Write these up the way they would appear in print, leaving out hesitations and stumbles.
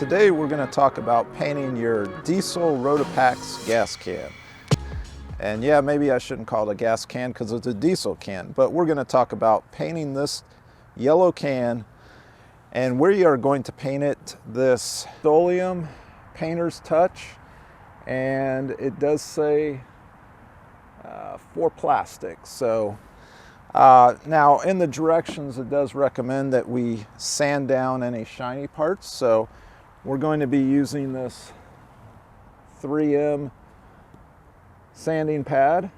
Today we're going to talk about painting your Diesel Rotopax gas can. And yeah, maybe I shouldn't call it a gas can because it's a diesel can, but we're going to talk about painting this yellow can, and we are going to paint it this Rust-Oleum painter's touch, and it does say for plastic. So now in the directions it does recommend that we sand down any shiny parts, so we're going to be using this 3M sanding pad.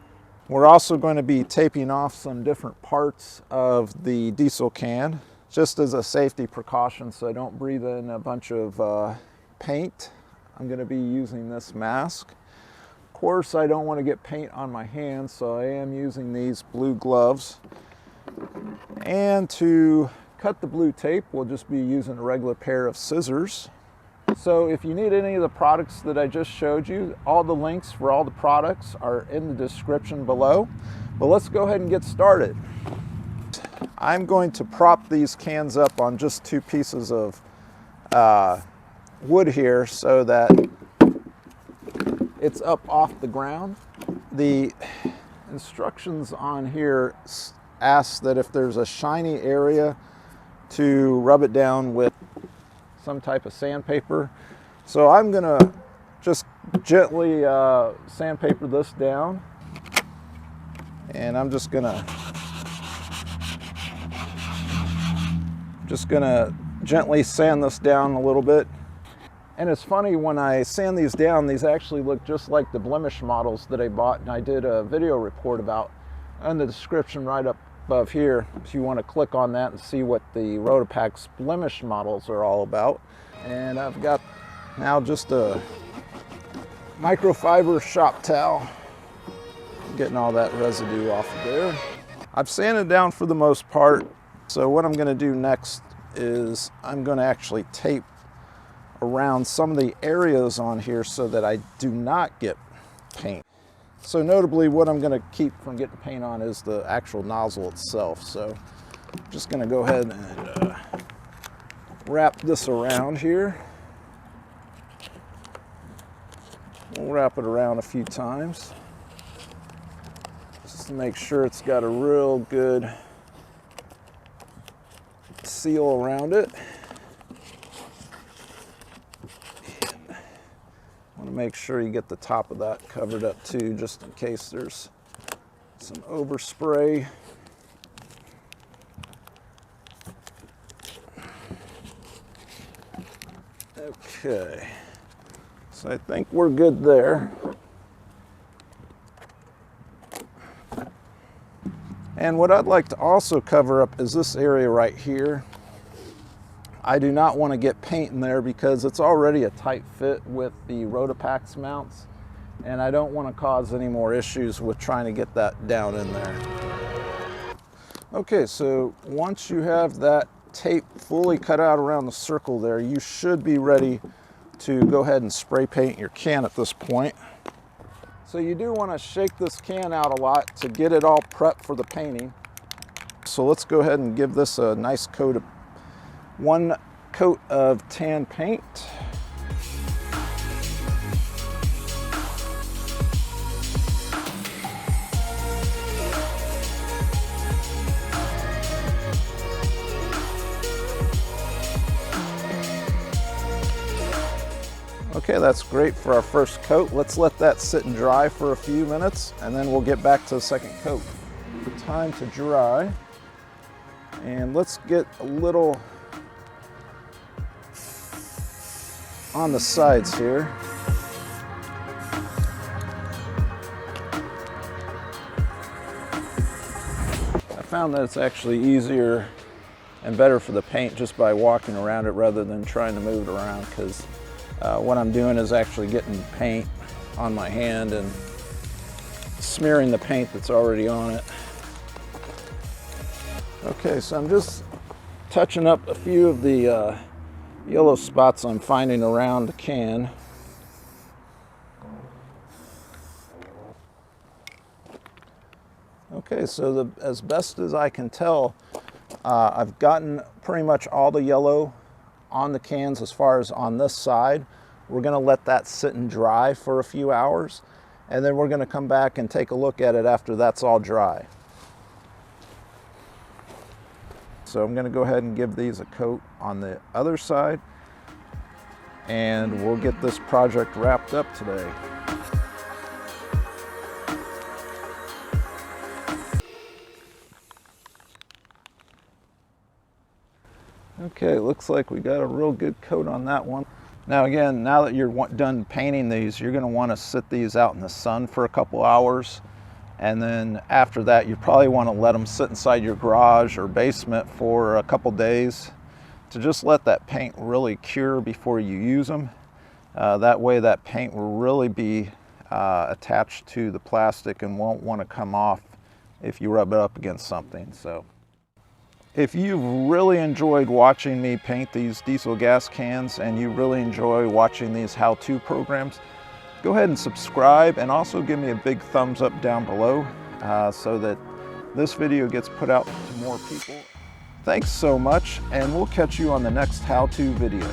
We're also going to be taping off some different parts of the diesel can just as a safety precaution so I don't breathe in a bunch of paint. I'm going to be using this mask. Of course, I don't want to get paint on my hands, so I am using these blue gloves. And to cut the blue tape, we'll just be using a regular pair of scissors. So if you need any of the products that I just showed you, all the links for all the products are in the description below. But let's go ahead and get started. I'm going to prop these cans up on just two pieces of wood here so that it's up off the ground. The instructions on here ask that if there's a shiny area to rub it down with some type of sandpaper. So I'm gonna just gently sandpaper this down, and I'm just gonna gently sand this down a little bit. And it's funny, when I sand these down, these actually look just like the blemish models that I bought and I did a video report about in the description right up above here if you want to click on that and see what the Rotopax blemish models are all about. And I've got now just a microfiber shop towel, getting all that residue off of there. I've sanded down for the most part, so what I'm going to do next is I'm going to actually tape around some of the areas on here so that I do not get paint. So notably, what I'm going to keep from getting paint on is the actual nozzle itself. So I'm just going to go ahead and wrap this around here. We'll wrap it around a few times just to make sure it's got a real good seal around it. Make sure you get the top of that covered up too, just in case there's some overspray. Okay, so I think we're good there. And what I'd like to also cover up is this area right here. I do not want to get paint in there because it's already a tight fit with the Rotopax mounts, and I don't want to cause any more issues with trying to get that down in there. Okay, so once you have that tape fully cut out around the circle there, you should be ready to go ahead and spray paint your can at this point. So you do want to shake this can out a lot to get it all prepped for the painting. So let's go ahead and give this a nice coat of one coat of tan paint. Okay, that's great for our first coat. Let's let that sit and dry for a few minutes, and then we'll get back to the second coat. Time to dry. And let's get a little on the sides here. I found that it's actually easier and better for the paint just by walking around it rather than trying to move it around, because what I'm doing is actually getting paint on my hand and smearing the paint that's already on it. Okay, so I'm just touching up a few of the yellow spots I'm finding around the can. Okay, so as best as I can tell, I've gotten pretty much all the yellow on the cans as far as on this side. We're going to let that sit and dry for a few hours, and then we're going to come back and take a look at it after that's all dry. So I'm going to go ahead and give these a coat on the other side, and we'll get this project wrapped up today. Okay, looks like we got a real good coat on that one. Now again, now that you're done painting these, you're going to want to sit these out in the sun for a couple hours. And then after that, you probably want to let them sit inside your garage or basement for a couple days to just let that paint really cure before you use them. That way that paint will really be attached to the plastic and won't want to come off if you rub it up against something. So if you've really enjoyed watching me paint these diesel gas cans and you really enjoy watching these how-to programs, go ahead and subscribe, and also give me a big thumbs up down below so that this video gets put out to more people. Thanks so much, and we'll catch you on the next how-to video.